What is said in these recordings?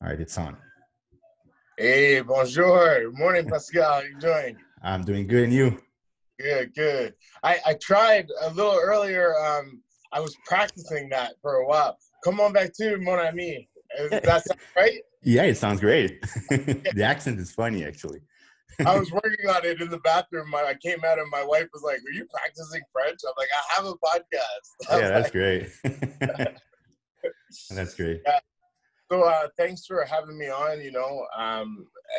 All right, it's on. Hey, bonjour. Morning, Pascal. How you doing? I'm doing good, and you? Good, good. I tried a little earlier. I was practicing that for a while. Come on back to mon ami. Does Yeah, that sound right? yeah, it sounds great. Yeah. The accent is funny, actually. I was working on it in the bathroom. I came out and my wife was like, "Are you practicing French?" I'm like, "I have a podcast." I Yeah, was that's like, great. That's great. "Yeah." So thanks for having me on.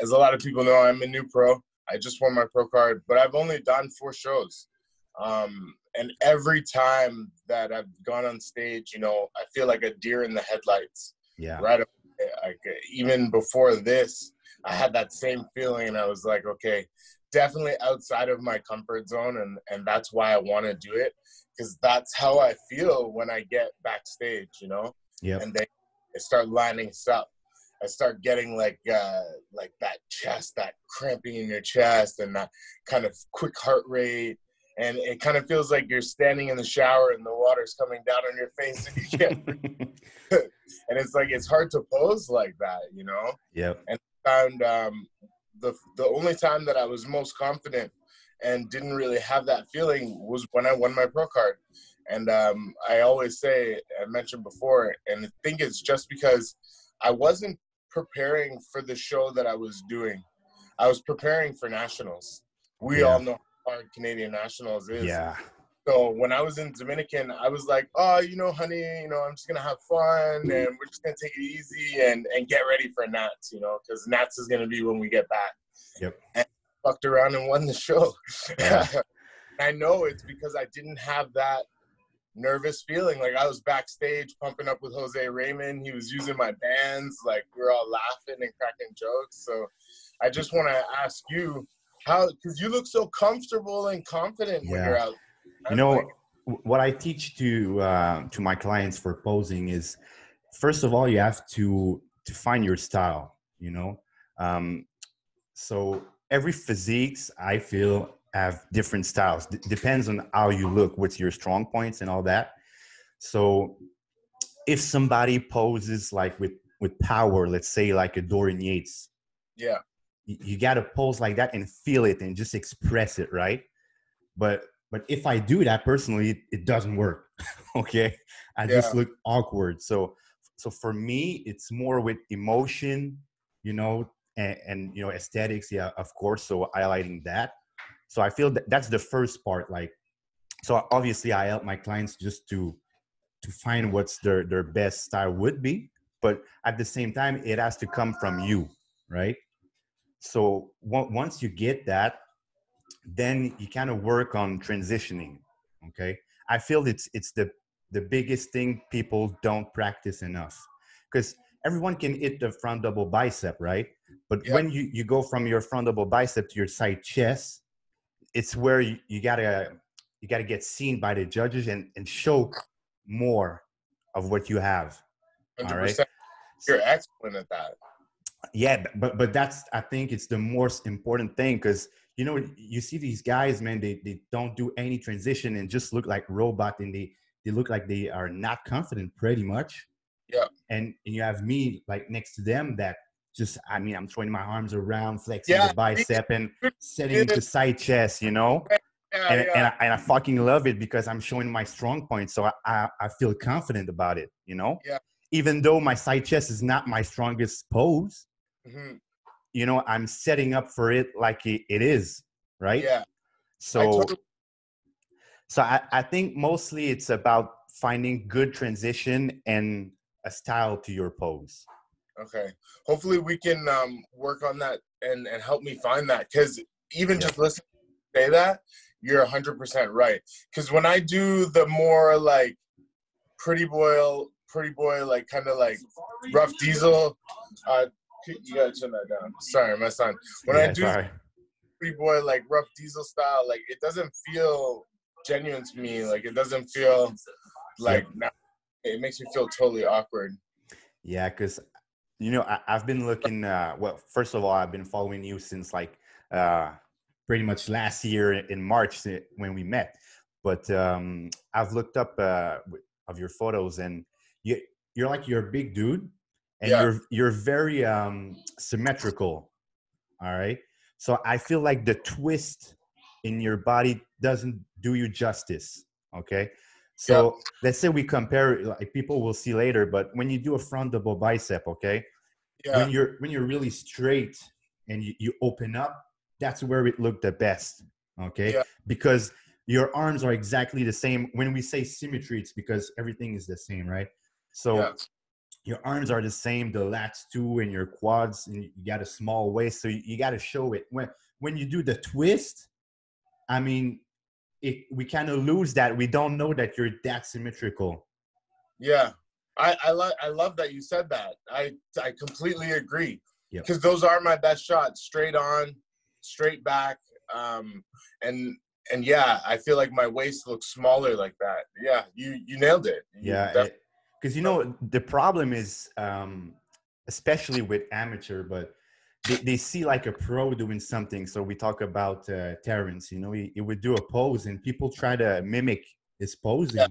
As a lot of people know, I'm a new pro. I just won my pro card, but I've only done 4 shows. And every time that I've gone on stage, I feel like a deer in the headlights. Yeah. Right away. Like even before this, I had that same feeling, and I was like, okay, definitely outside of my comfort zone, and that's why I want to do it, because that's how I feel when I get backstage. Yep. And they start lining us up. I start getting like that chest, that cramping in your chest, and that kind of quick heart rate. And it kind of feels like you're standing in the shower and the water's coming down on your face and you can't breathe. And it's like, it's hard to pose like that. Yep. And I found the only time that I was most confident and didn't really have that feeling was when I won my pro card. And I always say, I mentioned before, and I think it's just because I wasn't preparing for the show that I was doing. I was preparing for nationals. We Yeah. all know how hard Canadian nationals is. Yeah. So when I was in Dominican, I was like, oh, honey, I'm just going to have fun, and we're just going to take it easy and get ready for Nats, because Nats is going to be when we get back. Yep. And I fucked around and won the show. Yeah. I know it's because I didn't have that nervous feeling. Like I was backstage pumping up with Jose Raymond. He was using my bands. Like we were all laughing and cracking jokes. So I just want to ask you how, because you look so comfortable and confident when you're Yeah. out. What I teach to my clients for posing is, first of all, you have to find your style. Um, so every physiques, I feel, have different styles. Depends on how you look, what's your strong points and all that. So if somebody poses like with power, let's say like a Dorian Yates, Yeah. you got to pose like that and feel it and just express it, right? But if I do that personally, it doesn't work. Okay, I just look awkward. So for me, it's more with emotion, and aesthetics. Yeah, of course. So highlighting that. So I feel that's the first part. Like, so obviously I help my clients just to find what's their best style would be, but at the same time, it has to come from you, right? So once you get that, then you kind of work on transitioning. Okay, I feel it's the biggest thing people don't practice enough, because everyone can hit the front double bicep, right? But when you go from your front double bicep to your side chest, it's where you gotta get seen by the judges and show more of what you have. All right. 100%. You're excellent at that. Yeah, but that's, I think it's the most important thing, because you see these guys, man, they don't do any transition and just look like robot, and they look like they are not confident pretty much. Yeah. And you have me like next to them that just, I'm throwing my arms around, flexing the bicep and setting into side chest, and I fucking love it because I'm showing my strong points. So I feel confident about it, Yeah. even though my side chest is not my strongest pose. Mm-hmm. I'm setting up for it like it is, right? Yeah. So I think mostly it's about finding good transition and a style to your pose. Okay. Hopefully we can work on that and help me find that, because even just listening to you say that, you're 100% right. Because when I do the more like pretty boy, like kind of like rough diesel, you gotta turn that down. Sorry, my son. When I do pretty boy like rough diesel style, like it doesn't feel genuine to me. Like it doesn't feel like it makes me feel totally awkward. Yeah, because I've been looking. Well, first of all, I've been following you since like pretty much last year in March when we met. But I've looked up of your photos, and you're a big dude, and you're very symmetrical. All right. So I feel like the twist in your body doesn't do you justice. Okay. So let's say we compare, like people will see later, but when you do a front double bicep, okay, when you're really straight and you open up, that's where it looked the best. Okay. Because your arms are exactly the same. When we say symmetry, it's because everything is the same, right? So your arms are the same, the lats too, and your quads, and you got a small waist, so you got to show it. When you do the twist, I mean, we kind of lose that. We don't know that you're that symmetrical. Yeah, I love that you said that. I completely agree, because those are my best shots: straight on, straight back, and yeah, I feel like my waist looks smaller like that. Yeah, you nailed it. Because the problem is, especially with amateur, but they see like a pro doing something. So we talk about Terrence. He would do a pose, and people try to mimic his posing,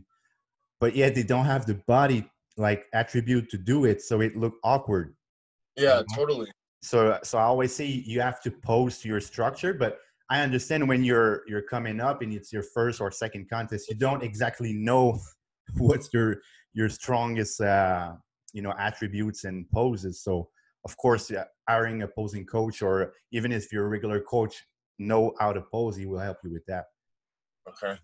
but yet they don't have the body like attribute to do it, so it look awkward. Yeah, totally. So I always say you have to pose to your structure, but I understand when you're coming up and it's your first or second contest, you don't exactly know what's your strongest attributes and poses. So of course, hiring a posing coach, or even if your regular coach know how to pose, he will help you with that. Okay.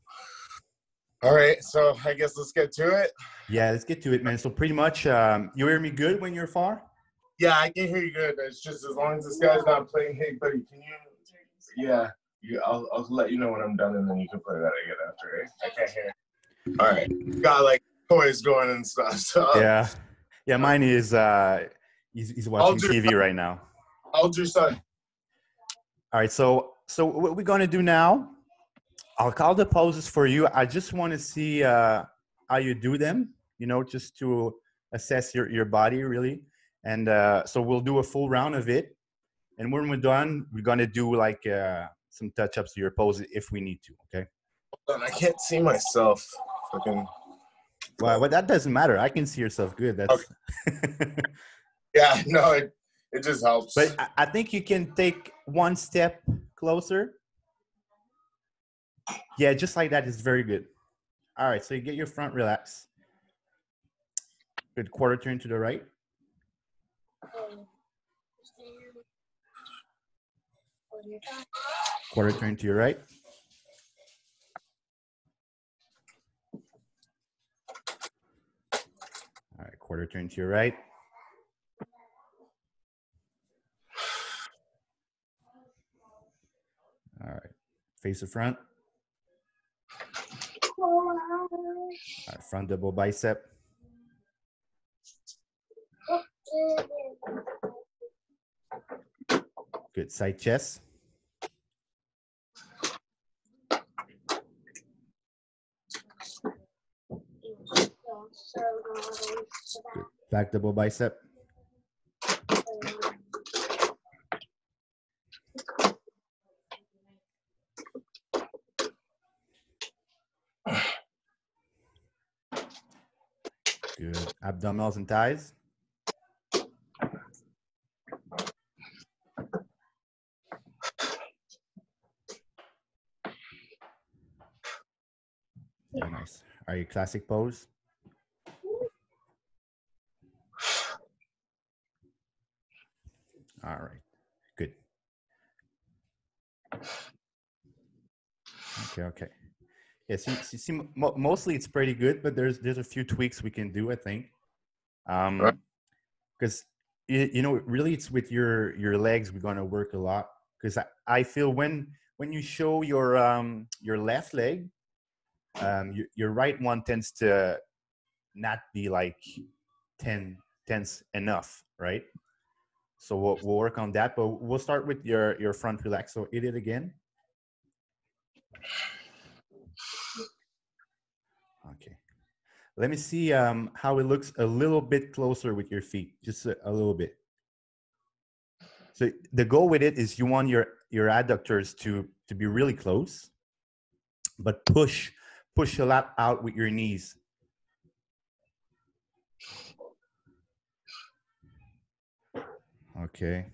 All right, so I guess let's get to it. Yeah, let's get to it, man. So pretty much, you hear me good when you're far? Yeah, I can hear you good. It's just as long as this guy's not playing, hey buddy, can you? Yeah, I'll let you know when I'm done, and then you can play that again after. Right? I can't hear. All right, got like toys going and stuff. So yeah. Mine is he's watching TV right now. How's your son? All right, so what we're gonna do now? I'll call the poses for you. I just want to see how you do them. Just to assess your body really. And so we'll do a full round of it. And when we're done, we're gonna do like some touch-ups to your pose if we need to. Okay. Hold on, I can't see myself. Well, that doesn't matter. I can see yourself good. That's okay. Yeah, no, it just helps. But I think you can take one step closer. Yeah, just like that is very good. All right, so you get your front relax. Good, quarter turn to the right. Quarter turn to your right. All right, quarter turn to your right. All right, face the front. All right, front double bicep. Good, side chest. Good, back double bicep. Good, abdominals and thighs. Very nice. Are you classic pose? All right, good. Okay. Yeah, see, mostly it's pretty good, but there's a few tweaks we can do, I think. Because really it's with your legs we're gonna work a lot. Because I feel when you show your left leg, your right one tends to not be like tense enough, right? So we'll work on that, but we'll start with your front relax. So hit it again. Okay. Let me see how it looks a little bit closer with your feet, just a little bit. So the goal with it is you want your adductors to be really close, but push a lot out with your knees. Okay.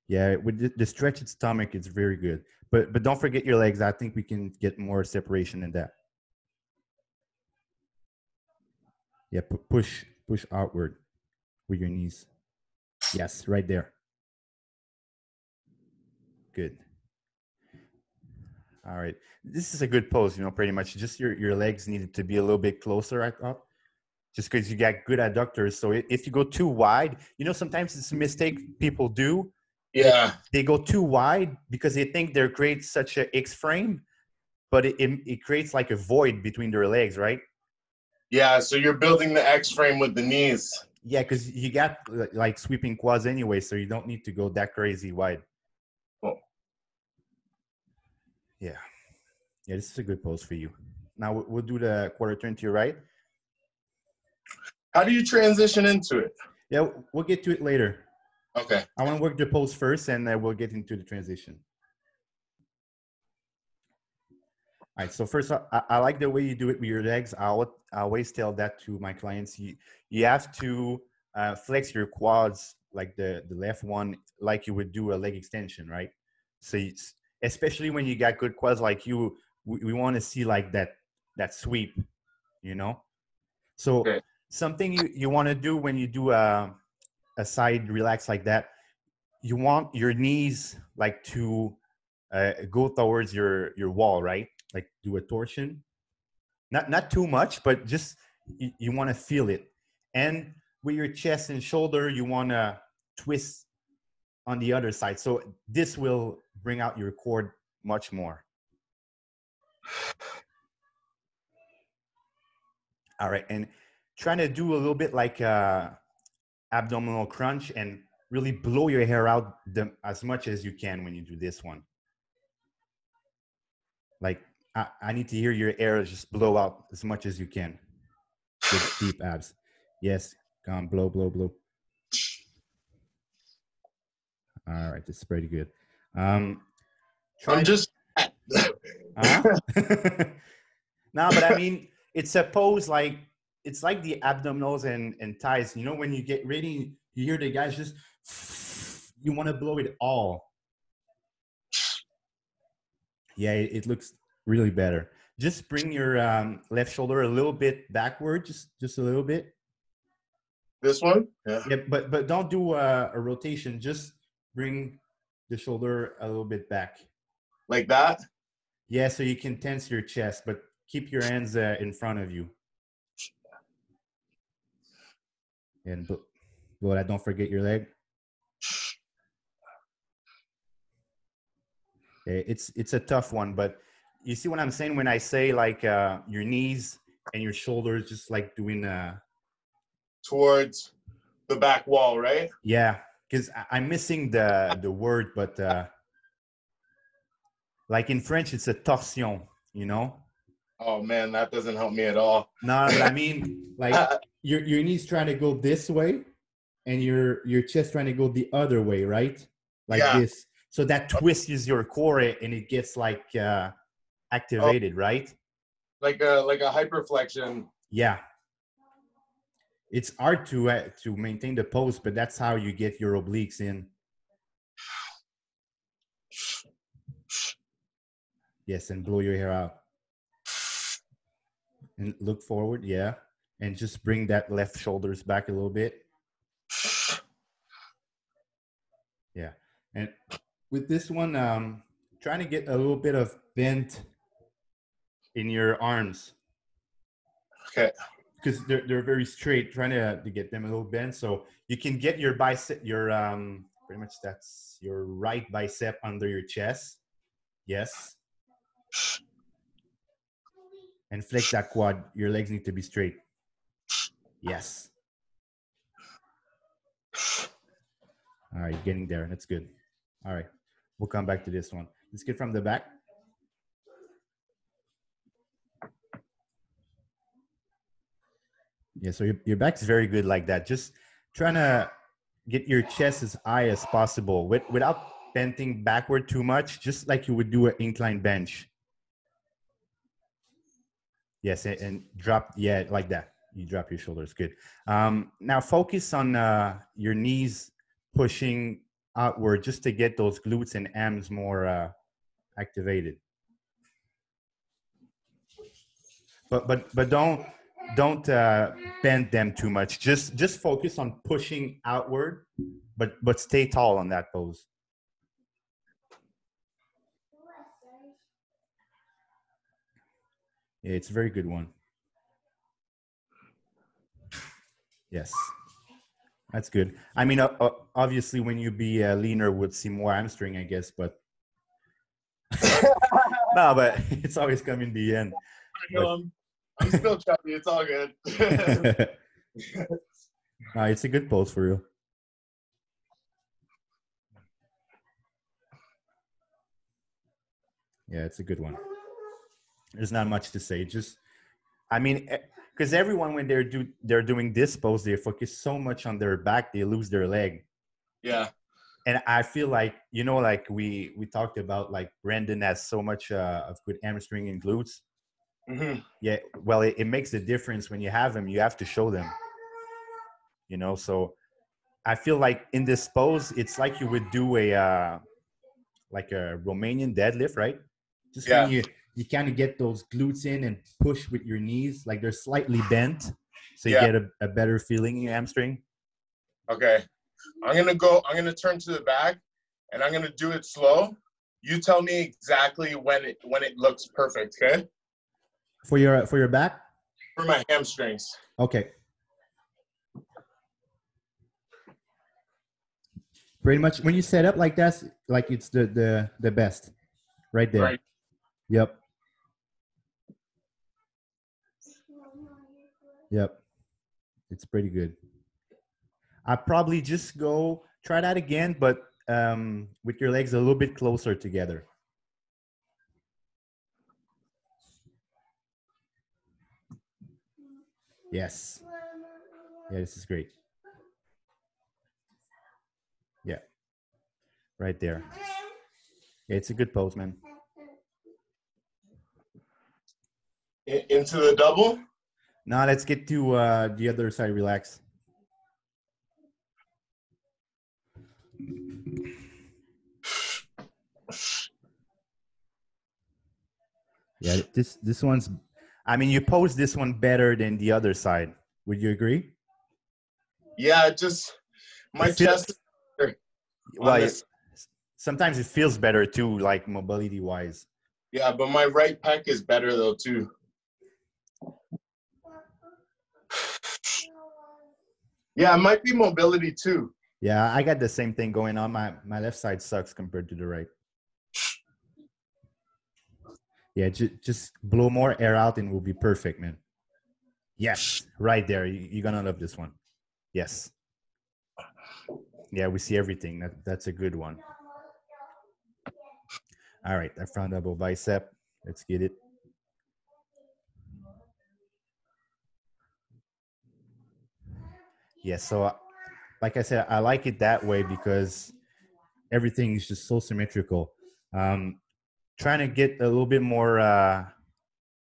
Yeah, with the stretched stomach, it's very good. But don't forget your legs. I think we can get more separation than that. Yeah, push outward with your knees. Yes, right there. Good. All right. This is a good pose, pretty much. Just your legs needed to be a little bit closer up, just because you got good adductors. So if you go too wide, sometimes it's a mistake people do. Yeah. They go too wide because they think they're creating such a X frame, but it creates like a void between their legs, right? Yeah, so you're building the X frame with the knees. Yeah, because you got like sweeping quads anyway, so you don't need to go that crazy wide. Cool. Yeah. Yeah, this is a good pose for you. Now we'll do the quarter turn to your right. How do you transition into it? Yeah, we'll get to it later. Okay. I want to work the pose first, and then we'll get into the transition. All right, so first, I like the way you do it with your legs. I always tell that to my clients. You have to flex your quads, like the left one, like you would do a leg extension, right? So especially when you got good quads like you, we want to see like that sweep, So Okay. something you want to do when you do a side relax like that, you want your knees like to go towards your wall, right? Like do a torsion, not too much, but just you want to feel it. And with your chest and shoulder, you want to twist on the other side. So this will bring out your core much more. All right, and trying to do a little bit like abdominal crunch and really blow your hair out as much as you can when you do this one. Like I need to hear your air just blow out as much as you can. Good deep abs. Yes, come on, blow, blow, blow. All right, this is pretty good. I'm just. Huh? No, but I mean, it's a pose like it's like the abdominals and thighs. When you get ready, you hear the guys just you want to blow it all. Yeah, it looks really better. Just bring your left shoulder a little bit backward, just a little bit. This one? Yeah, but don't do a rotation. Just bring the shoulder a little bit back. Like that? Yeah, so you can tense your chest, but keep your hands in front of you. And blow that. Don't forget your leg. It's a tough one, but you see what I'm saying when I say like your knees and your shoulders just like doing towards the back wall, right? Yeah, because I'm missing the word, but like in French it's a torsion, Oh man, that doesn't help me at all. No, but I mean like your knees trying to go this way and your chest trying to go the other way, right? Like this. So that twists your core and it gets like activated, right? Like a hyperflexion. Yeah. It's hard to maintain the pose, but that's how you get your obliques in. Yes, and blow your hair out. And look forward, yeah. And just bring that left shoulders back a little bit. Yeah. And with this one, trying to get a little bit of bend in your arms. Okay. Because they're very straight, trying to get them a little bent. So you can get your bicep, your pretty much that's your right bicep under your chest. Yes. And flex that quad. Your legs need to be straight. Yes. All right, getting there. That's good. All right. We'll come back to this one. Let's get from the back. Yeah, so your back is very good like that. Just trying to get your chest as high as possible without bending backward too much, just like you would do an incline bench. Yes, and drop, yeah, like that. You drop your shoulders. Good. Now focus on your knees pushing outward just to get those glutes and abs more activated. But don't bend them too much. Just focus on pushing outward, but stay tall on that pose. Yeah, it's a very good one. Yes, that's good. I mean, obviously, when you be leaner, would see more hamstring, I guess, but no, but it's always come in the end. I know I'm still chubby. It's all good. No, it's a good pose for you. Yeah, it's a good one. There's not much to say. Just, I mean, because everyone when they're doing this pose, they focus so much on their back, they lose their leg. Yeah. And I feel like, you know, like we talked about, like Brendan has so much of good hamstring and glutes. Mm-hmm. Yeah, well, it makes a difference when you have them. You have to show them. You know, so I feel like in this pose, it's like you would do a like a Romanian deadlift, right? Just when you kind of get those glutes in and push with your knees, like they're slightly bent, so you get a better feeling in your hamstring. Okay. I'm gonna turn to the back and I'm gonna do it slow. You tell me exactly when it looks perfect, okay? For your back? For my hamstrings. Okay. Pretty much when you set up like that, like it's the best. Right there. Right. Yep. Yep. It's pretty good. I probably just try that again, but with your legs a little bit closer together. Yes. Yeah, this is great. Yeah. Right there. Yeah, it's a good pose, man. Into the double? Now let's get to the other side. Relax. Yeah, this one's, I mean, you pose this one better than the other side. Would you agree? Yeah, my chest. Well, sometimes it feels better too, like mobility wise. Yeah, but my right pec is better though too. Yeah, it might be mobility too. Yeah, I got the same thing going on. My left side sucks compared to the right. Yeah, just blow more air out and we'll be perfect, man. Yes, right there. You're gonna love this one. Yes. Yeah, we see everything. That's a good one. All right, I found double bicep. Let's get it. Yeah, so like I said, I like it that way because everything is just so symmetrical. Trying to get a little bit more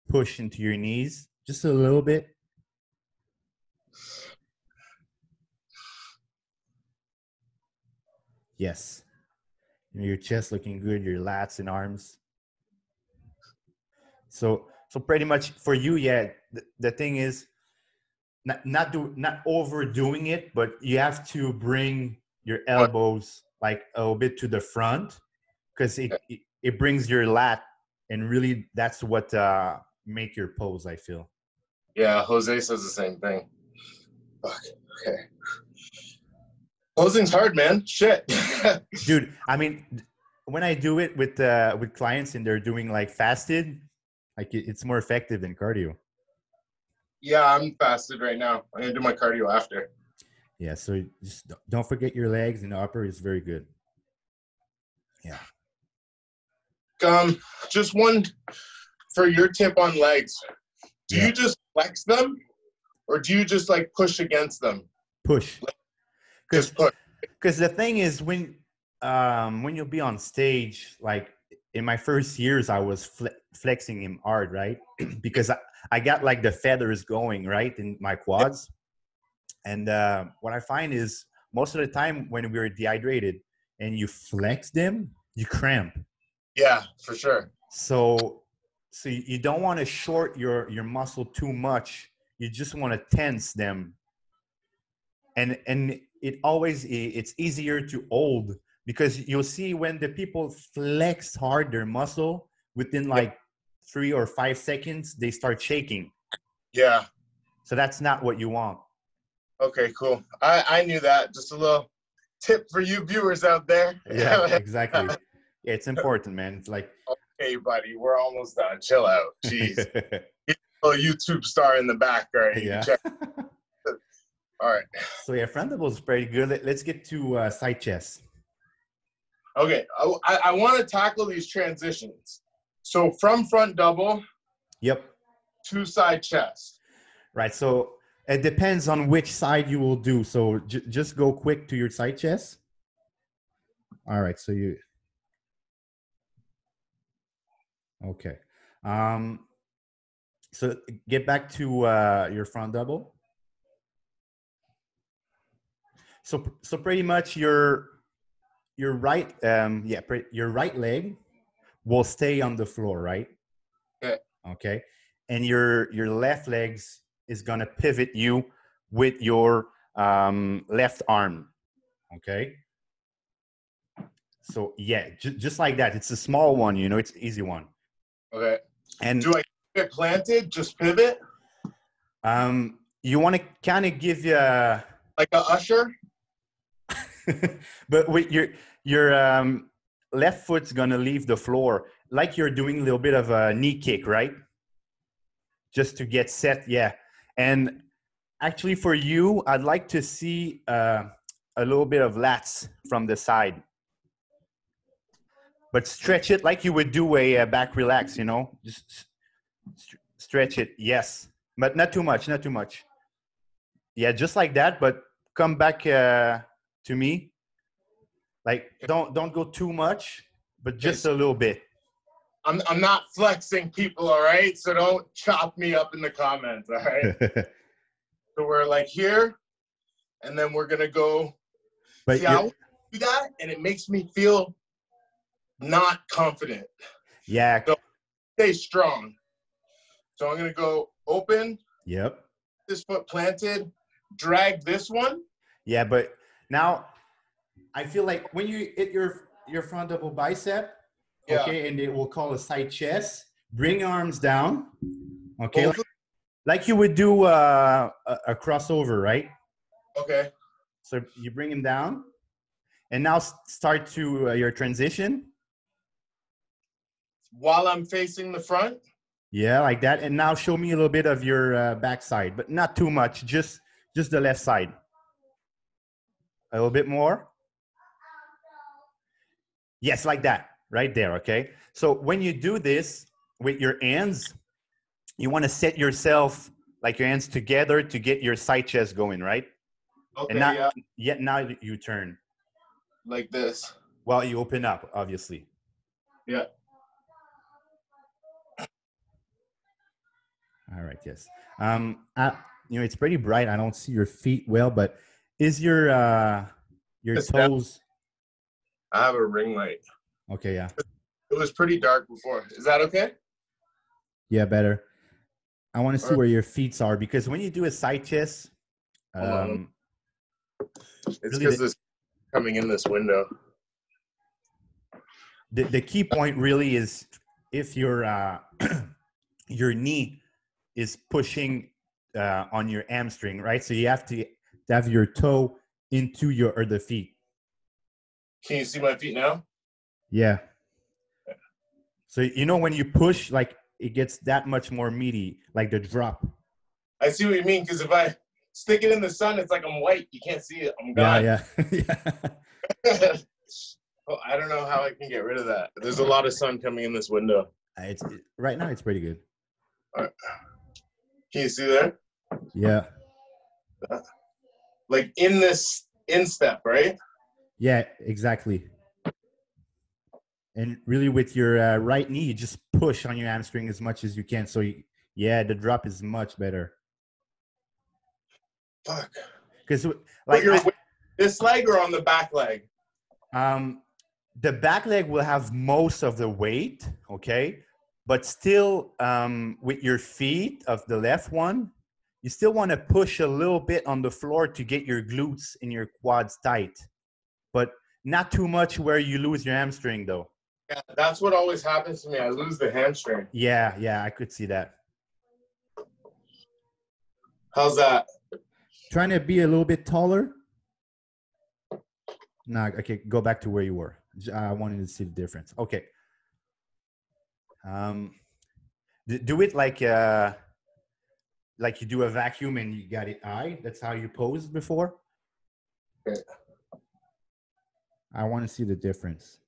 push into your knees, just a little bit. Yes. You know, your chest looking good, your lats and arms. So pretty much for you, yeah, the thing is not overdoing it, but you have to bring your elbows like a little bit to the front because it brings your lat, and really that's what make your pose, I feel. Yeah, Jose says the same thing. Fuck. Okay. Posing's hard, man. Shit. Dude, I mean, when I do it with clients and they're doing like fasted, like it's more effective than cardio. Yeah, I'm fasted right now. I'm gonna do my cardio after. Yeah, so just don't forget your legs, and the upper is very good. Yeah. Just one for your tip on legs. Do you just flex them, or do you just like push against them? Push. Just push. Because the thing is, when you'll be on stage, like in my first years, I was flexing him hard, right? Because I got like the feathers going, right, in my quads. And what I find is most of the time when we're dehydrated and you flex them, you cramp. Yeah, for sure. So you don't want to short your muscle too much. You just want to tense them. And it's easier to hold, because you'll see when the people flex hard their muscle, within like 3 or 5 seconds, they start shaking. Yeah. So that's not what you want. Okay, cool. I knew that. Just a little tip for you viewers out there. Yeah, exactly. Yeah, it's important, man. It's like, okay, buddy, we're almost done. Chill out. Jeez. A YouTube star in the background. You yeah. can check. All right. So yeah, front double is pretty good. Let's get to side chest. Okay, I want to tackle these transitions. So from front double. Yep. To side chest. Right. So it depends on which side you will do. So just go quick to your side chest. All right. So you. Okay. So get back to your front double. So pretty much your right your right leg will stay on the floor, right? Okay. Okay. And your left legs is gonna pivot you with your left arm. Okay. So yeah, just like that. It's a small one, you know. It's an easy one. Okay. And do I get planted? Just pivot. You want to kind of give you like a usher. But with your left foot's gonna leave the floor, like you're doing a little bit of a knee kick, right? Just to get set, yeah. And actually, for you, I'd like to see a little bit of lats from the side, but stretch it like you would do a back relax. You know, just stretch it. Yes, but not too much. Not too much. Yeah, just like that. But come back to me. Like don't go too much, but just a little bit. I'm not flexing, people, all right? So don't chop me up in the comments, all right? So we're like here, and then we're gonna go. But see, I do that, and it makes me feel not confident. Yeah. So stay strong. So I'm gonna go open. Yep. This foot planted. Drag this one. Yeah, but now I feel like when you hit your front double bicep, okay, and it will call a side chest, bring arms down, okay, like you would do a crossover, right? Okay. So you bring him down, and now start to your transition. While I'm facing the front? Yeah, like that. And now show me a little bit of your backside, but not too much, just the left side. A little bit more. Yes, like that, right there, okay? So when you do this with your hands, you want to set yourself, like your hands together to get your side chest going, right? Okay, and now you turn. Like this. Well, you open up, obviously. Yeah. All right, yes. It's pretty bright. I don't see your feet well, but is your toes... I have a ring light. Okay, yeah. It was pretty dark before. Is that okay? Yeah, better. I want to see where your feet are, because when you do a side chest, it's because this coming in this window. The key point really is if your your knee is pushing on your hamstring, right? So you have to have your toe into your other feet. Can you see my feet now? Yeah. So when you push, like it gets that much more meaty, like the drop. I see what you mean, because if I stick it in the sun, it's like I'm white. You can't see it. I'm gone. Yeah. Oh, I don't know how I can get rid of that. There's a lot of sun coming in this window. Right now it's pretty good. All right. Can you see there? Yeah. Like in this instep, right? Yeah, exactly. And really with your right knee, just push on your hamstring as much as you can, so Yeah, the drop is much better. Fuck. Because But like you're this leg or on the back leg? The back leg will have most of the weight, okay? But still, with your feet of the left one, you still want to push a little bit on the floor to get your glutes and your quads tight, but not too much where you lose your hamstring though. Yeah, that's what always happens to me. I lose the hamstring. Yeah, I could see that. How's that? Trying to be a little bit taller. No, okay, go back to where you were. I wanted to see the difference. Okay. Do it like you do a vacuum and you got it high. That's how you posed before. Okay. I want to see the difference.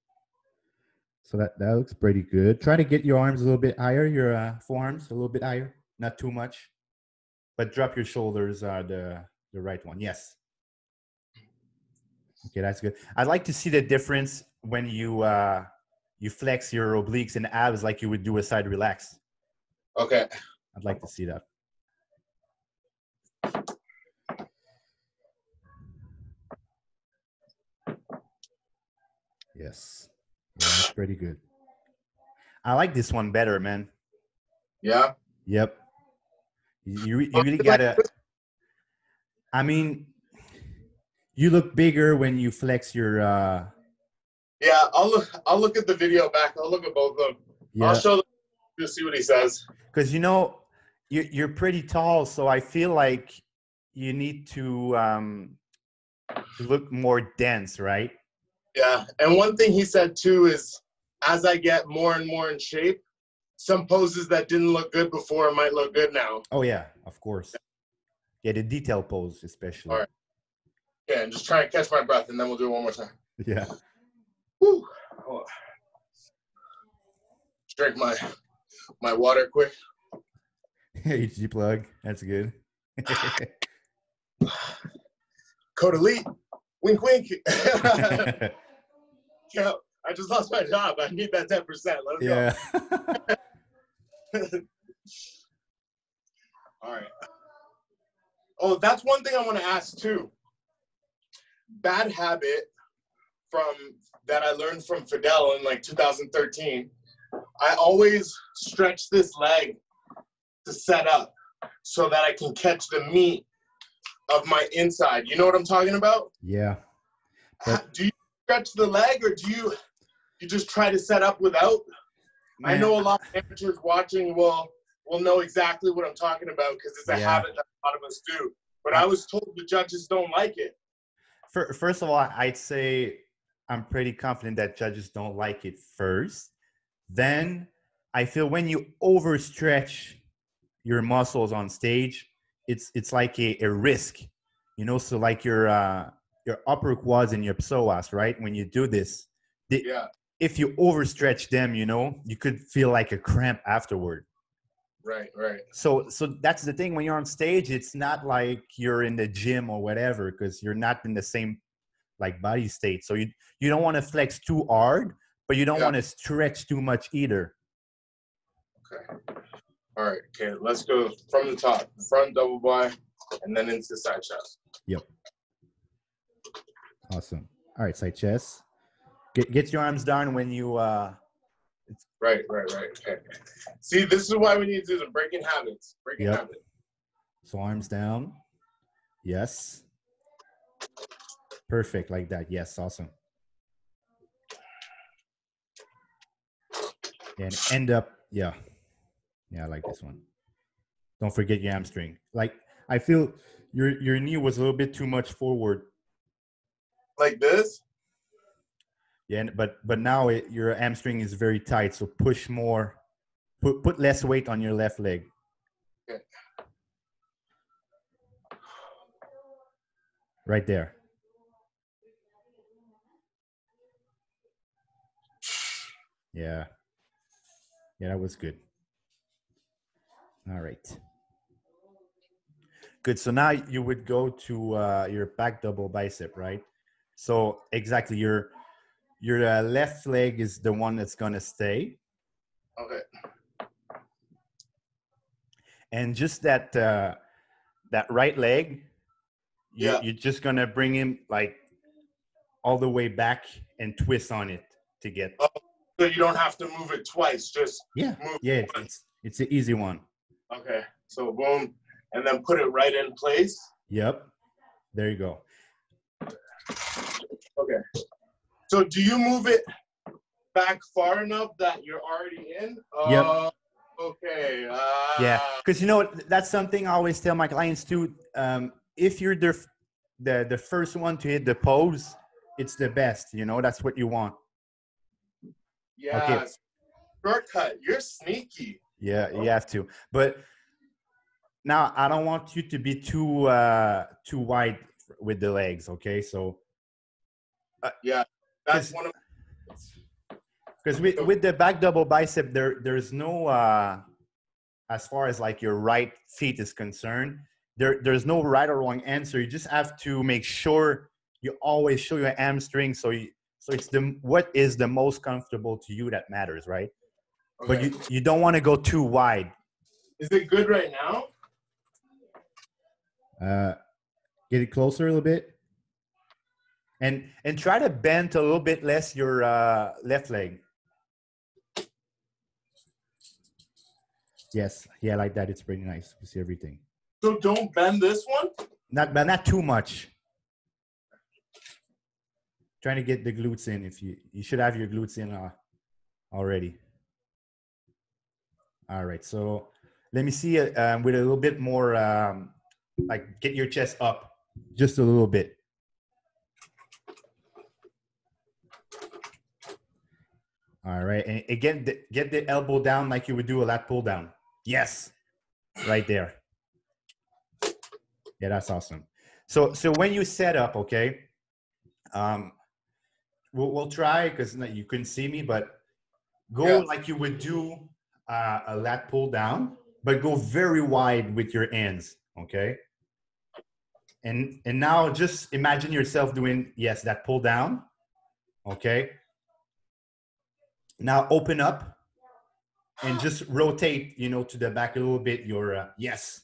So that looks pretty good. Try to get your arms a little bit higher, your forearms a little bit higher, not too much, but drop your shoulders the right one. Yes. Okay, that's good. I'd like to see the difference when you flex your obliques and abs like you would do a side relax. Okay. I'd like to see that. Yes. Yeah, that's pretty good. I like this one better, man. Yeah? Yep. You really gotta, I mean, you look bigger when you flex your Yeah, I'll look at the video back. I'll look at both of them. Yeah. I'll show them to see what he says. Because you're pretty tall, so I feel like you need to look more dense, right? Yeah, and one thing he said too is, as I get more and more in shape, some poses that didn't look good before might look good now. Oh yeah, of course. Yeah, the detail pose especially. All right. Yeah, and just try and catch my breath, and then we'll do it one more time. Yeah. Woo. Hold on. Drink my water quick. HG plug. That's good. Code Elite. Wink, wink. Yeah, I just lost my job. I need that 10%. Let's go. All right. Oh, that's one thing I want to ask too. Bad habit that I learned from Fidel in like 2013. I always stretch this leg to set up so that I can catch the meat of my inside. You know what I'm talking about? Yeah. But do you stretch the leg, or do you just try to set up without? Man, I know a lot of amateurs watching will know exactly what I'm talking about because it's a habit that a lot of us do. But I was told the judges don't like it. First of all, I'd say I'm pretty confident that judges don't like it first. Then I feel when you overstretch your muscles on stage, it's like a risk, so like your upper quads and your psoas, right? When you do this, if you overstretch them, you could feel like a cramp afterward. Right. So that's the thing. When you're on stage, it's not like you're in the gym or whatever, because you're not in the same like body state. So you don't want to flex too hard, but you don't want to stretch too much either. Okay. All right. Okay. Let's go from the top, front double Y, and then into side chest. Yep. Awesome. All right, side chest. Get your arms down when you Right. Okay. See, this is why we need to do the breaking habits. Habits. So arms down. Yes. Perfect, like that. Yes, awesome. And end up, yeah, I like this one. Don't forget your hamstring. Like, I feel your knee was a little bit too much forward. Like this? Yeah, but now your hamstring is very tight, so push more. Put less weight on your left leg. Okay. Right there. Yeah, that was good. All right. Good. So now you would go to your back double bicep, right? So exactly, your left leg is the one that's gonna stay. Okay. and just that right leg, you're just gonna bring him like all the way back and twist on it to get. Oh, so you don't have to move it twice. Just move it once. It's an easy one. Okay, so boom, and then put it right in place. Yep, there you go. Okay, so do you move it back far enough that you're already in? Yep. Okay. Yeah, because you know that's something I always tell my clients too. If you're the first one to hit the pose, it's the best. You know, that's what you want. Yeah. Okay. Shortcut. You're sneaky. Yeah, you have to. But now I don't want you to be too wide with the legs. Okay, so. Yeah, that's one of. Because with the back double bicep, there's no as far as like your right feet is concerned, there's no right or wrong answer. You just have to make sure you always show your hamstring. So it's what is the most comfortable to you that matters, right? Okay. But you don't want to go too wide. Is it good right now? Get it closer a little bit. And try to bend a little bit less your left leg. Yes, yeah, like that. It's pretty nice. You see everything. So don't bend this one? Not too much. Trying to get the glutes in. If you should have your glutes in already. All right, so let me see it with a little bit more, like get your chest up just a little bit. All right, and again, get the elbow down like you would do a lat pull down. Yes, right there. Yeah, that's awesome. So when you set up, okay, we'll try, because you couldn't see me, but go like you would do a lat pull down, but go very wide with your hands, okay? And now just imagine yourself doing, yes, that pull down, okay? Now open up and just rotate, to the back a little bit. Your yes.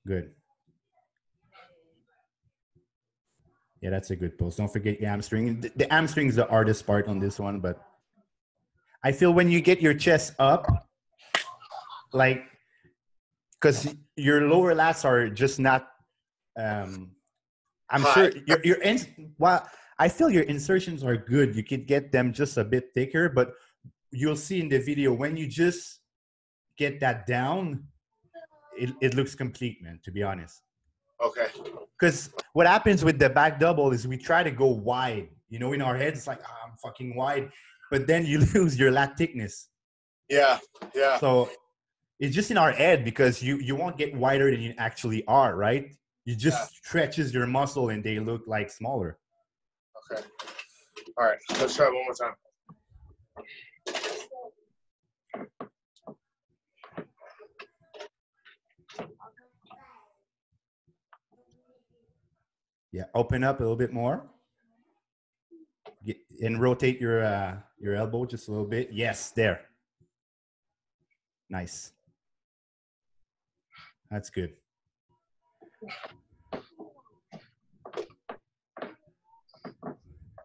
Good. Yeah, that's a good pose. Don't forget your hamstring. The hamstring is the hardest part on this one, but I feel when you get your chest up, like, because your lower lats are just not, I'm sure well, I feel your insertions are good. You could get them just a bit thicker, but you'll see in the video when you just get that down, it looks complete, man, to be honest. Okay. Because what happens with the back double is we try to go wide. In our heads, it's like, I'm fucking wide. But then you lose your lat thickness. Yeah. So it's just in our head, because you won't get wider than you actually are, right? You just stretches your muscle and they look like smaller. Okay. All right. Let's try it one more time. Yeah. Open up a little bit more. And rotate your elbow just a little bit. Yes, there. Nice. That's good.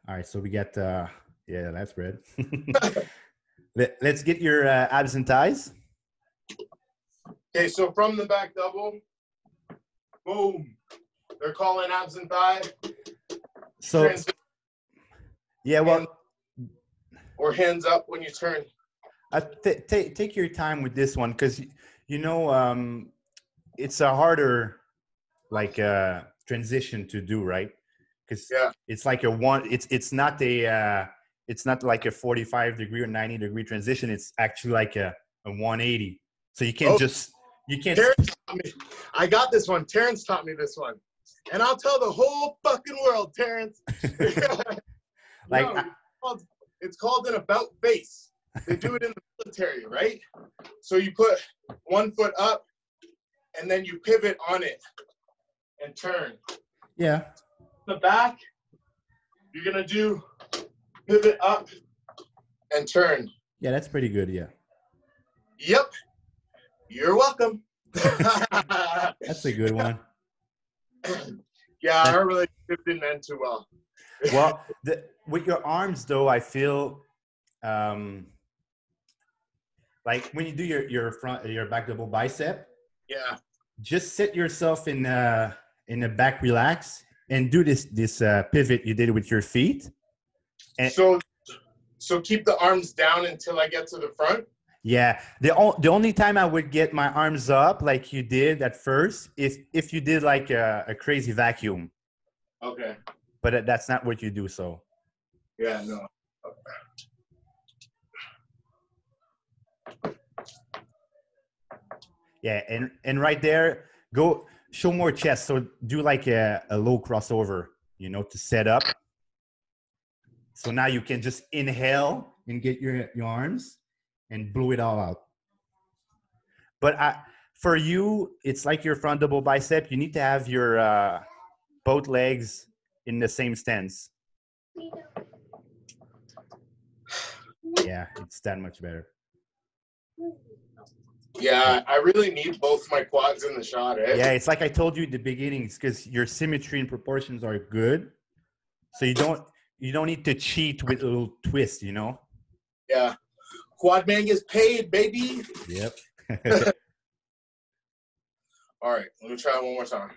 All right, so we got, yeah, that's red. Let's get your abs and thighs. Okay, so from the back double, boom. They're calling abs and thigh. So, yeah, well. Or hands up when you turn. Take your time with this one, because, it's a harder, like, transition to do, right? Because it's like it's not like a 45-degree or 90-degree transition. It's actually like a 180. So you can't Terrence taught me. I got this one. Terrence taught me this one. And I'll tell the whole fucking world, Terrence. Like, no, it's called an about face. They do it in the military, right? So you put one foot up and then you pivot on it and turn. Yeah. The back, you're gonna do pivot up and turn. Yeah, that's pretty good. Yeah. Yep. You're welcome. That's a good one. Yeah, our relationship didn't end too well. Well, with your arms though, I feel like when you do your back double bicep, Yeah. just sit yourself in a back relax and do this pivot you did with your feet. And so keep the arms down until I get to the front. yeah, the only time I would get my arms up like you did at first is if you did like a crazy vacuum. Okay. But that's not what you do. So yeah, no. Yeah, and right there, go show more chest. So do like a low crossover, you know, to set up. So now you can just inhale and get your arms and blow it all out. But for you, it's like your front double bicep. You need to have your both legs in the same stance. Yeah, it's that much better. Yeah, I really need both my quads in the shot. Yeah, it's like I told you at the beginning. It's because your symmetry and proportions are good, so you don't need to cheat with a little twist, you know. Yeah, quad man gets paid, baby. Yep. All right, let me try it one more time.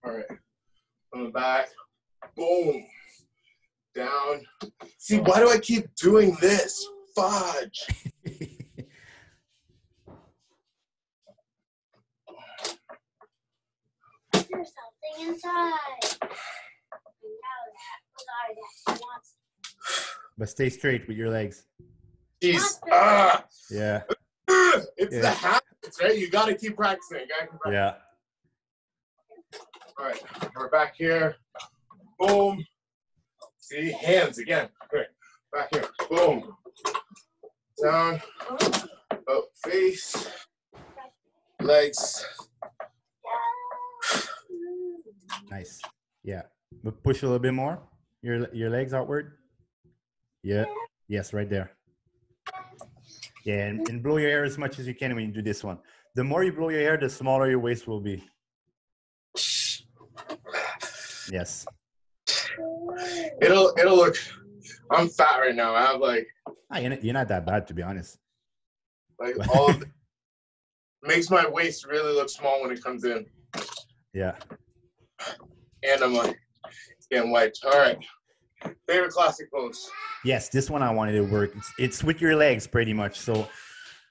All right, coming back, boom, down. See, why do I keep doing this? Fudge. There's something inside. But stay straight with your legs. Jeez. Yeah. It's the habits, right? You got to keep practicing. Yeah. All right, we're back here. Boom. See, hands again. Okay, back here. Boom. Down. Up, face. Legs. Nice. Yeah. But push a little bit more. Your legs outward. Yeah. Yes, right there. Yeah, and blow your hair as much as you can when you do this one. The more you blow your hair, the smaller your waist will be. Yes. It'll look. I'm fat right now. I have like. You're not that bad, to be honest. Like all of it makes my waist really look small when it comes in. Yeah. And I'm like getting wiped. All right. Favorite classic pose. Yes, this one I wanted to work. It's with your legs pretty much. So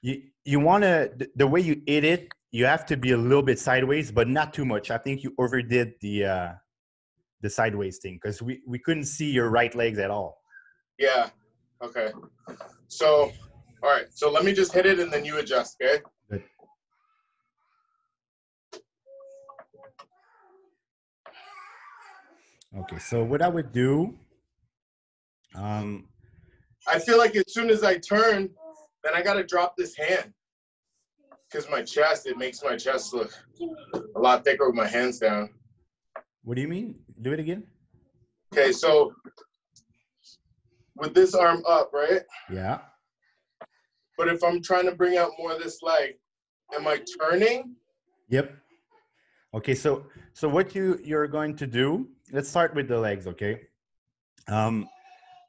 you want to, the way you hit it, you have to be a little bit sideways, but not too much. I think you overdid the sideways thing because we couldn't see your right legs at all. Yeah. Okay. So, all right. So let me just hit it and then you adjust, okay? Good. Okay. So what I would do, I feel like as soon as I turn, then I got to drop this hand because my chest, it makes my chest look a lot thicker with my hands down. What do you mean? Do it again. Okay. So with this arm up, right? Yeah. But if I'm trying to bring out more of this leg, am I turning? Yep. Okay. So what you're going to do, let's start with the legs. Okay.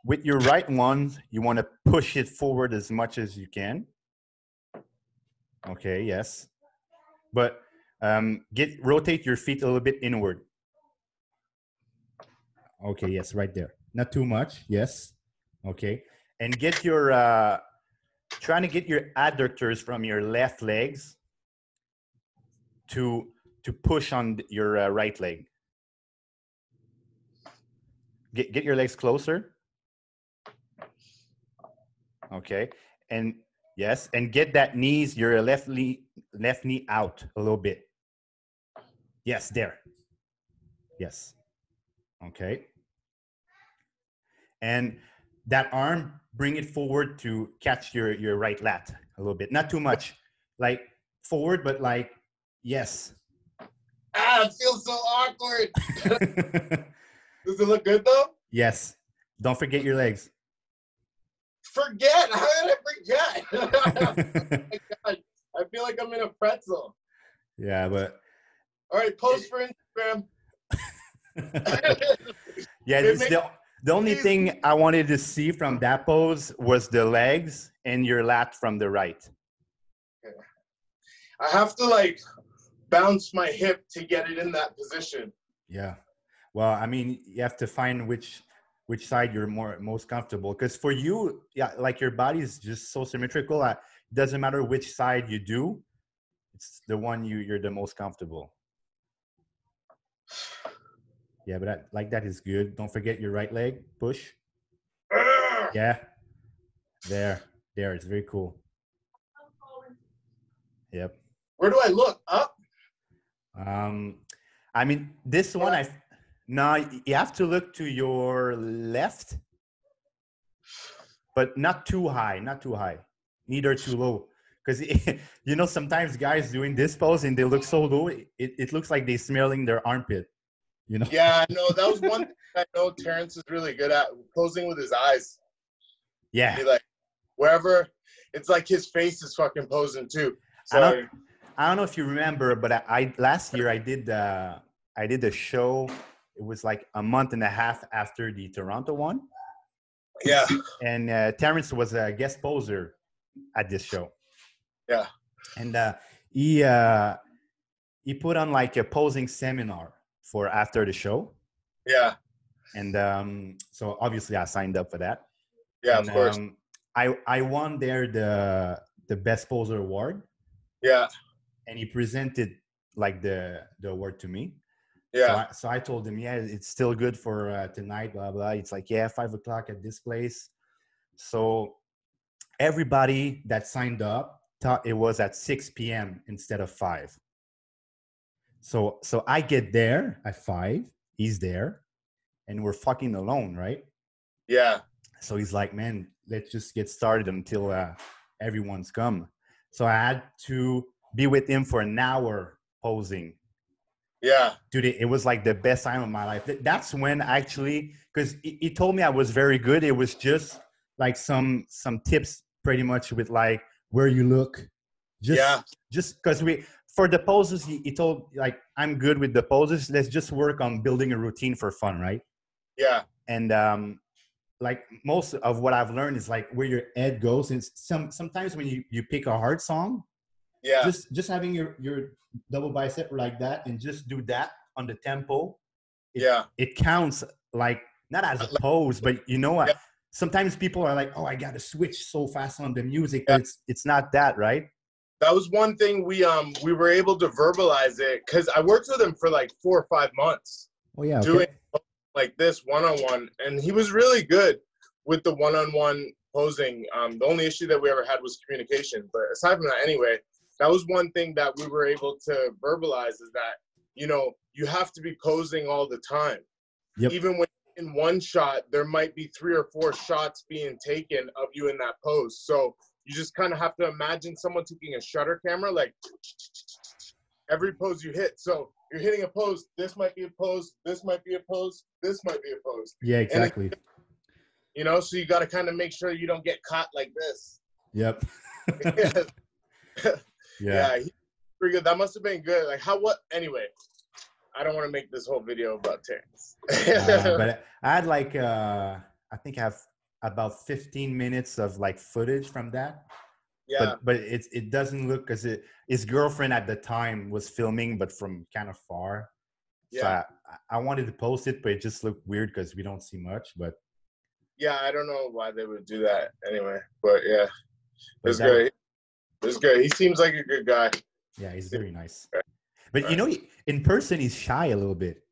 With your right one, you want to push it forward as much as you can. Okay, yes. But rotate your feet a little bit inward. Okay, yes, right there. Not too much, yes. Okay. And get your, trying to get your adductors from your left legs to push on your right leg. Get your legs closer. Okay, and yes, and get that knees, your left knee out a little bit. Yes, there. Yes. Okay. And that arm, bring it forward to catch your right lat a little bit. Not too much, like forward, but like, yes. It feels so awkward. Does it look good though? Yes. Don't forget your legs. forget. How did I forget? Oh my God. I feel like I'm in a pretzel. Yeah, but all right, post for Instagram. Yeah, it's the only thing I wanted to see from that pose was the legs and your lat from the right. I have to like bounce my hip to get it in that position. Yeah. Well, I mean, you have to find which side you're most comfortable. Because for you, yeah, like your body is just so symmetrical. It doesn't matter which side you do. It's the one you're the most comfortable. Yeah, but that is good. Don't forget your right leg. Push. Yeah. There. It's very cool. Yep. Where do I look? Up? I mean, this one, no, you have to look to your left, but not too high, neither too low. Because, sometimes guys doing this pose and they look so low, it looks like they're smelling their armpit, Yeah, no, that was one thing I know Terrence is really good at, posing with his eyes. Yeah. He like, wherever, it's like his face is fucking posing too. So I don't know if you remember, but last year I did a show. It was like a month and a half after the Toronto one. Yeah. And Terrence was a guest poser at this show. Yeah. And he put on like a posing seminar for after the show. Yeah. And so obviously I signed up for that. Yeah, and, of course. I won there the best poser award. Yeah. And he presented like the award to me. Yeah. So I told him, yeah, it's still good for tonight, blah, blah. It's like, yeah, 5:00 at this place. So everybody that signed up thought it was at 6 p.m. instead of 5. So I get there at 5. He's there. And we're fucking alone, right? Yeah. So he's like, man, let's just get started until everyone's come. So I had to be with him for an hour posing. Yeah. Dude, it was like the best time of my life. That's when actually, because he told me I was very good. It was just like some tips pretty much with like where you look. Just because for the poses, he told like, I'm good with the poses. Let's just work on building a routine for fun, right? Yeah. And like most of what I've learned is like where your head goes. And sometimes when you pick a hard song, yeah, just having your double bicep like that and just do that on the tempo. It counts like not as a pose, but you know what? Sometimes people are like, oh, I got to switch so fast on the music, but it's not that, right? That was one thing we were able to verbalize it because I worked with him for like 4 or 5 months. Oh yeah, okay. Doing like this one-on-one, and he was really good with the one-on-one posing. The only issue that we ever had was communication, but aside from that, anyway, that was one thing that we were able to verbalize is that, you have to be posing all the time. Yep. Even when in one shot, there might be 3 or 4 shots being taken of you in that pose. So you just kind of have to imagine someone taking a shutter camera, like every pose you hit. So you're hitting a pose, this might be a pose, this might be a pose, this might be a pose. Yeah, exactly. So you got to kind of make sure you don't get caught like this. Yep. Yeah, he's pretty good. That must have been good. Like anyway, I don't want to make this whole video about Terrence. But I had like, I think I have about 15 minutes of like footage from that. Yeah. But it doesn't look because his girlfriend at the time was filming, but from kind of far. Yeah. So I wanted to post it, but it just looked weird because we don't see much. But yeah, I don't know why they would do that anyway. But yeah, it's good. It's good. He seems like a good guy. Yeah, he's very nice. But in person, he's shy a little bit.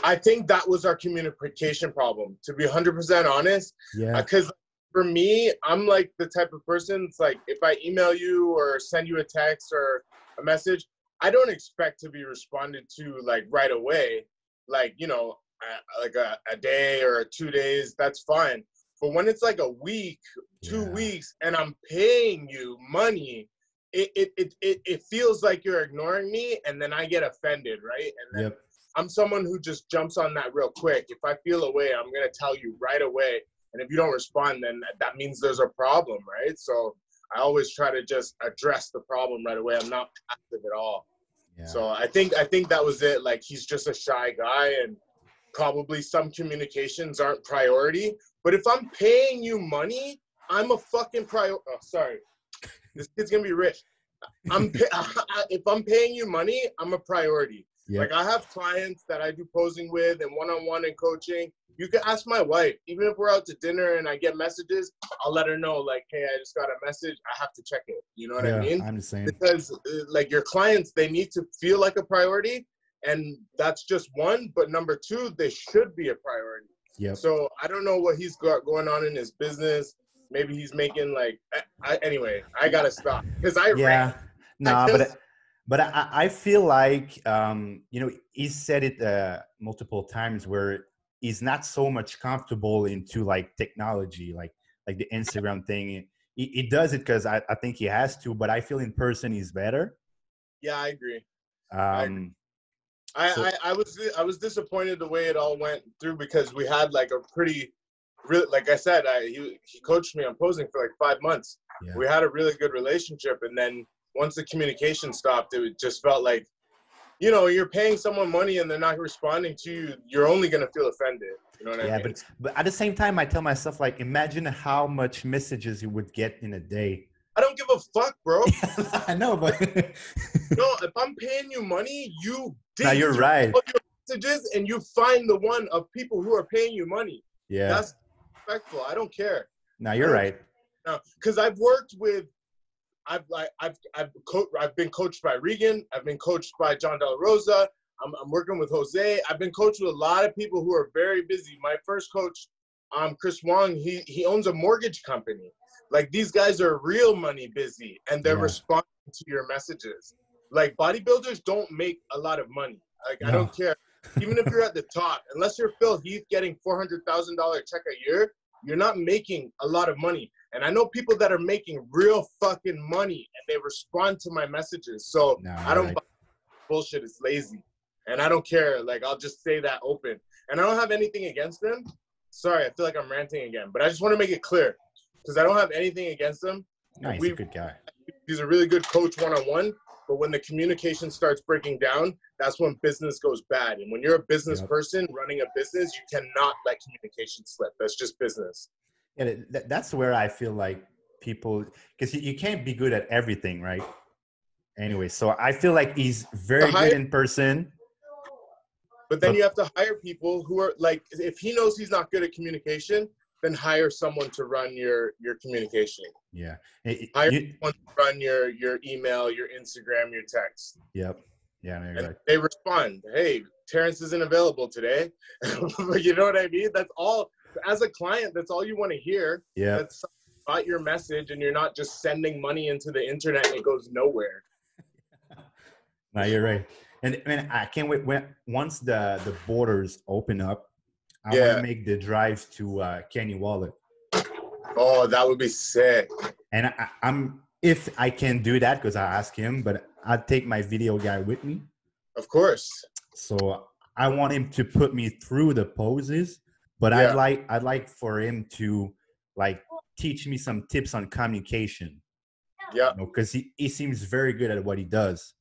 I think that was our communication problem, to be 100% honest. Yeah. Because for me, I'm like the type of person, it's like if I email you or send you a text or a message, I don't expect to be responded to like right away. Like, like a day or 2 days, that's fine. But when it's like a week, 2 weeks, and I'm paying you money, it feels like you're ignoring me, and then I get offended, right? And then I'm someone who just jumps on that real quick. If I feel away, I'm gonna tell you right away. And if you don't respond, then that means there's a problem, right? So I always try to just address the problem right away. I'm not passive at all. Yeah. So I think that was it. Like, he's just a shy guy, and probably some communications aren't priority. But if I'm paying you money, I'm a fucking priority. Oh, sorry. This kid's going to be rich. If I'm paying you money, I'm a priority. Yep. Like, I have clients that I do posing with and one-on-one and coaching. You can ask my wife. Even if we're out to dinner and I get messages, I'll let her know, like, hey, I just got a message. I have to check it. You know what I mean? I'm the same. Because, like, your clients, they need to feel like a priority. And that's just one. But number two, they should be a priority. Yep. So I don't know what he's got going on in his business. Maybe he's making, like, anyway, I got to stop. Because But I feel like, you know, he said it multiple times where he's not so much comfortable into like technology, like the Instagram thing. He does it because I think he has to, but I feel in person he's better. Yeah, I agree. I was disappointed the way it all went through, because we had like a pretty, like I said, he coached me on posing for like 5 months. Yeah. We had a really good relationship, and then once the communication stopped, it just felt like, you know, you're paying someone money and they're not responding to you, you're only going to feel offended. You know what I mean? But at the same time, I tell myself, like, imagine how much messages you would get in a day. I don't give a fuck, bro. I know, but no, if I'm paying you money, you dig you're right. All your messages and you find the one of people who are paying you money. Yeah, that's respectful. I don't care. No, you're right. No, because I've worked with, I've been coached by Regan. I've been coached by John De La Rosa. I'm working with Jose. I've been coached with a lot of people who are very busy. My first coach, Chris Wong, he owns a mortgage company. Like, these guys are real money busy, and they're responding to your messages. Like, bodybuilders don't make a lot of money. Like, I don't care. Even if you're at the top, unless you're Phil Heath getting $400,000 check a year, you're not making a lot of money. And I know people that are making real fucking money, and they respond to my messages. So I don't buy bullshit. It's lazy. And I don't care. Like, I'll just say that open. And I don't have anything against them. Sorry, I feel like I'm ranting again. But I just want to make it clear, because I don't have anything against them. No, he's a good guy. He's a really good coach one-on-one. But when the communication starts breaking down, that's when business goes bad. And when you're a business person running a business, you cannot let communication slip. That's just business. And that's where I feel like people, because you can't be good at everything, right? Anyway, so I feel like he's very good in person. But then you have to hire people who are, like, if he knows he's not good at communication, then hire someone to run your communication. Yeah. Hire someone to run your email, your Instagram, your text. Yep. Yeah. No, right. They respond, hey, Terrence isn't available today. You know what I mean? That's all. As a client, that's all you want to hear. Yeah. That's about your message, and you're not just sending money into the internet and it goes nowhere. No, you're right. And man, I can't wait once the borders open up. I want to make the drive to Kenny Wallet. Oh, that would be sick. And I'm if I can do that, because I asked him, but I'd take my video guy with me. Of course. So I want him to put me through the poses, but I'd like for him to like teach me some tips on communication. Yeah. Because he seems very good at what he does.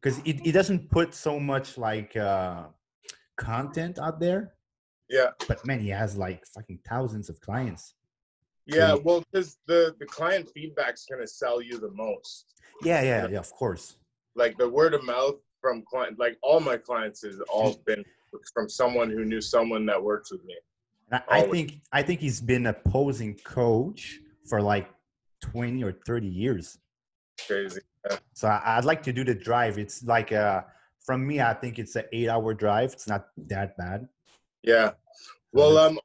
Because he doesn't put so much like content out there. Yeah. But man, he has like fucking thousands of clients. Yeah, well, because the client feedback's gonna sell you the most. Yeah, of course. Like the word of mouth from client, like all my clients has all been from someone who knew someone that works with me. And I think he's been a posing coach for like 20 or 30 years. Crazy. Yeah. So I'd like to do the drive. It's like from me, I think it's an 8-hour drive. It's not that bad. Yeah. Well, I'm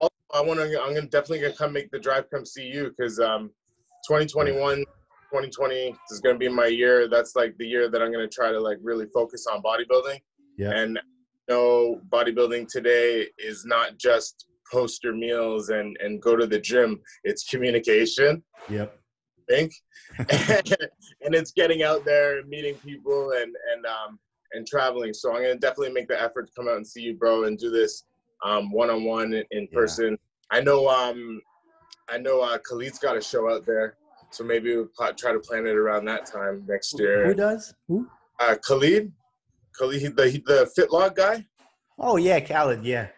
definitely gonna come make the drive, come see you, because 2021, 2020 is gonna be my year. That's like the year that I'm gonna try to like really focus on bodybuilding. Yeah. And bodybuilding today is not just post your meals and go to the gym. It's communication. Yep. I think. And it's getting out there and meeting people and traveling. So I'm gonna definitely make the effort to come out and see you, bro, and do this one-on-one in person. I know Khalid's got a show out there, so maybe we'll try to plan it around that time next year. Who does? Who? Khalid, the Fitlog guy. Oh yeah, Khaled. Yeah.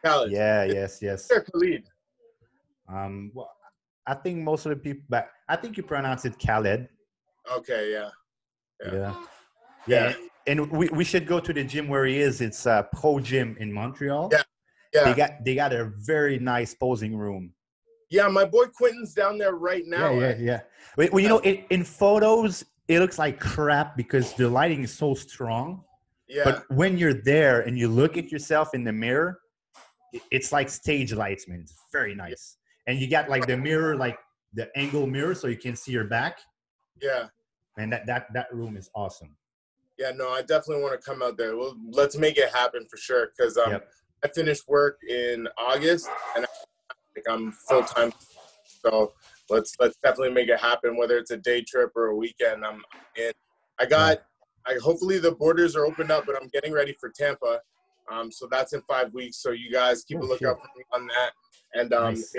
Khalid. Yeah. Yes. Khalid. Well, I think most of the people, but I think you pronounce it Khaled. Okay. Yeah. Yeah. And we should go to the gym where he is. It's Pro Gym in Montreal. Yeah. They got a very nice posing room. Yeah, my boy Quentin's down there right now. Yeah. Well, you know, in photos it looks like crap because the lighting is so strong. Yeah. But when you're there and you look at yourself in the mirror, it's like stage lights, man. It's very nice. And you got like the mirror, like the angle mirror, so you can see your back. Yeah. And that room is awesome. Yeah, no, I definitely want to come out there. Well, let's make it happen for sure. Because I finished work in August, and I'm full time. So let's definitely make it happen. Whether it's a day trip or a weekend, I'm in. Hopefully the borders are opened up, but I'm getting ready for Tampa. So that's in 5 weeks. So you guys keep a lookout for me on that. And nice.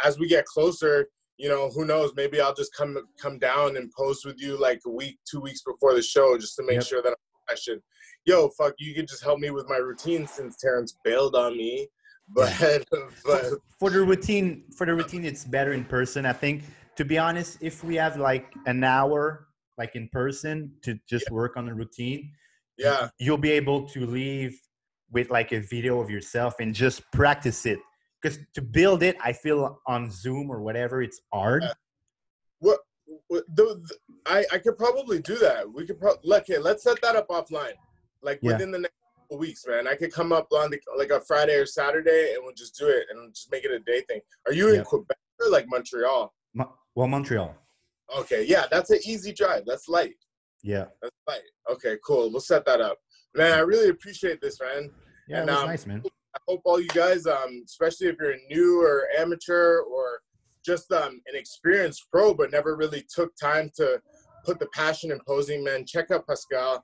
As we get closer, you know, who knows? Maybe I'll just come down and post with you like a week, 2 weeks before the show, just to make sure that I should. Yo, fuck, you could just help me with my routine since Terrence bailed on me. But for the routine, it's better in person. I think, to be honest, if we have like an hour, like in person, to just work on the routine, you'll be able to leave with like a video of yourself and just practice it. Because to build it, I feel on Zoom or whatever, it's hard. I could probably do that. We could let's set that up offline, like within the next couple weeks, man. I could come up on like a Friday or Saturday, and we'll just do it and just make it a day thing. Are you in Quebec or like Montreal? Montreal. Okay, yeah, that's an easy drive. That's light. Yeah, that's light. Okay, cool. We'll set that up, man. I really appreciate this, man. Yeah, it was nice, man. I hope all you guys, especially if you're a new or amateur or just an experienced pro, but never really took time to put the passion in posing, man. Check out Pascal,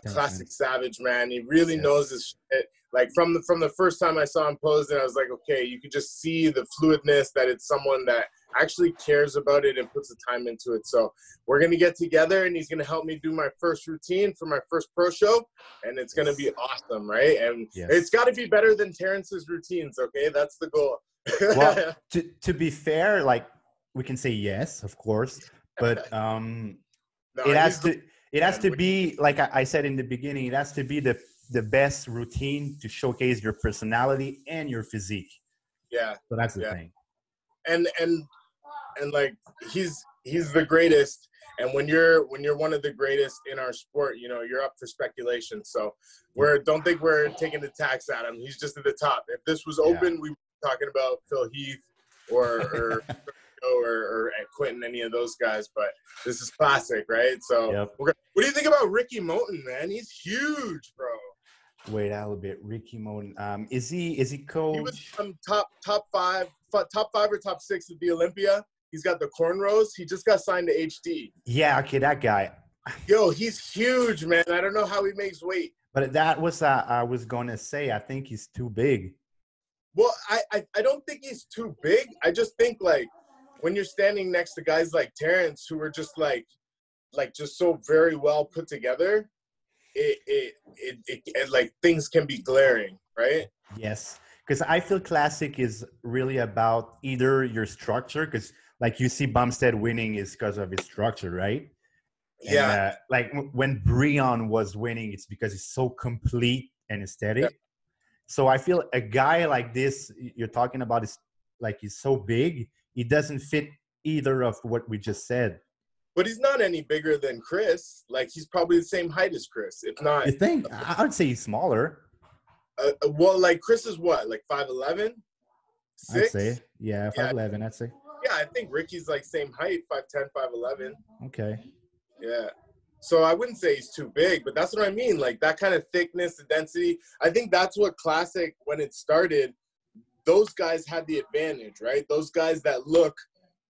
classic savage, man. He really knows his shit. Like from the first time I saw him posing, I was like, okay, you could just see the fluidness that it's someone that actually cares about it and puts the time into it. So we're going to get together and he's going to help me do my first routine for my first pro show. And it's going to be awesome, right? And it's got to be better than Terrence's routines, okay? That's the goal. Well, to be fair, like we can say yes, of course, but it has to be, like I said in the beginning, it has to be the best routine to showcase your personality and your physique. Yeah. So that's the thing. And like he's the greatest, and when you're one of the greatest in our sport, you know, you're up for speculation. So don't think we're taking the tax at him. He's just at the top. If this was open, we were talking about Phil Heath or or Quentin, any of those guys, but this is classic, right? So what do you think about Ricky Moten, man? He's huge, bro. Wait a little bit. Ricky Moten. Is he coach? He was top five or top 6 at the Olympia. He's got the cornrows. He just got signed to HD. Yeah, okay, that guy. Yo, he's huge, man. I don't know how he makes weight. But that was I was gonna say, I think he's too big. Well, I don't think he's too big. I just think like when you're standing next to guys like Terrence who are just like just so very well put together, it like things can be glaring, right? Yes, because I feel classic is really about either your structure, because like you see Bumstead winning is because of his structure, right? And, like when Breon was winning, it's because it's so complete and aesthetic. Yeah. So I feel a guy like this you're talking about is like he's so big, he doesn't fit either of what we just said. But he's not any bigger than Chris. Like he's probably the same height as Chris, if not. You think? I would say he's smaller. Well, like Chris is what, like 5'11"? I'd say, 5'11", I'd say. Yeah, I think Ricky's like same height, 5'10", 5'11". Okay. Yeah. So I wouldn't say he's too big, but that's what I mean. Like that kind of thickness, the density. I think that's what Classic, when it started, those guys had the advantage, right? Those guys that look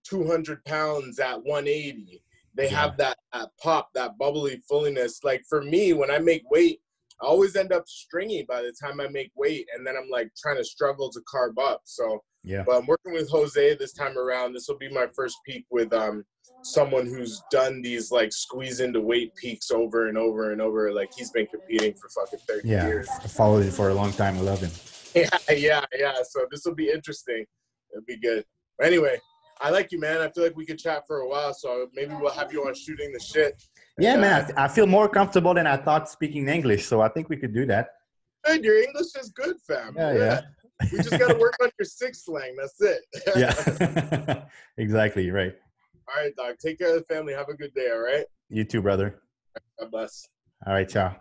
200 pounds at 180, they have that pop, that bubbly fulliness. Like for me, when I make weight, I always end up stringy by the time I make weight, and then I'm like trying to struggle to carb up. So Yeah. But I'm working with Jose this time around. This will be my first peak with someone who's done these like squeeze into weight peaks over and over and over. Like he's been competing for fucking 30 years. I followed him for a long time. I love him. Yeah. So this will be interesting. It'll be good. But anyway, I like you, man. I feel like we could chat for a while. So maybe we'll have you on shooting the shit. Yeah, and, man. I feel more comfortable than I thought speaking English. So I think we could do that. Good. Your English is good, fam. Yeah. We just got to work on your six slang. That's it. Yeah. Exactly. Right. All right, dog. Take care of the family. Have a good day, all right? You too, brother. God bless. All right. Ciao.